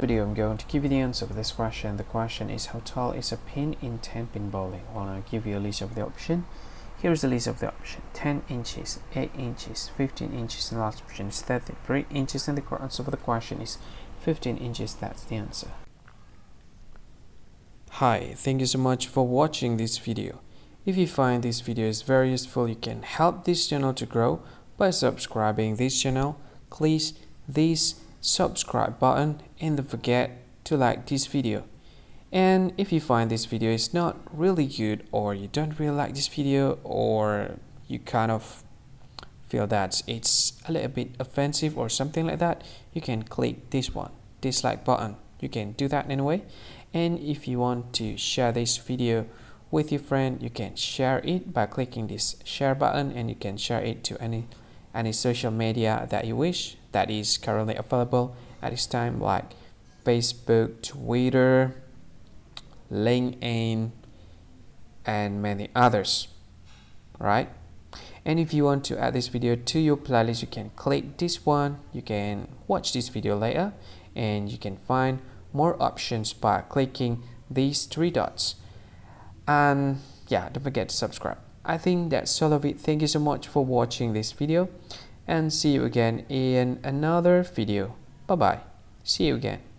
Video, I'm going to give you the answer for this question. The question is, how tall is a pin in 10-pin bowling? Well, I'll give you a list of the option. Here's the list of the option: 10 inches, 8 inches, 15 inches, and the last option is 33 inches, and the correct answer for the question is 15 inches. That's the answer. Hi, thank you so much for watching this video. If you find this video is very useful, you can help this channel to grow by subscribing this channel. Please this subscribe button and don't forget to like this video. And if you find this video is not really good, or you don't really like this video, or you kind of feel that it's a little bit offensive or something like that, you can click this one, dislike button. You can do that anyway. And if you want to share this video with your friend, you can share it by clicking this share button, and you can share it to any social media that you wish that is currently available at this time, like Facebook, Twitter, LinkedIn, and many others, right? And if you want to add this video to your playlist, you can click this one. You can watch this video later, and you can find more options by clicking these three dots. And yeah, don't forget to subscribe. I think that's all of it. Thank you so much for watching this video, and see you again in another video. Bye bye. See you again.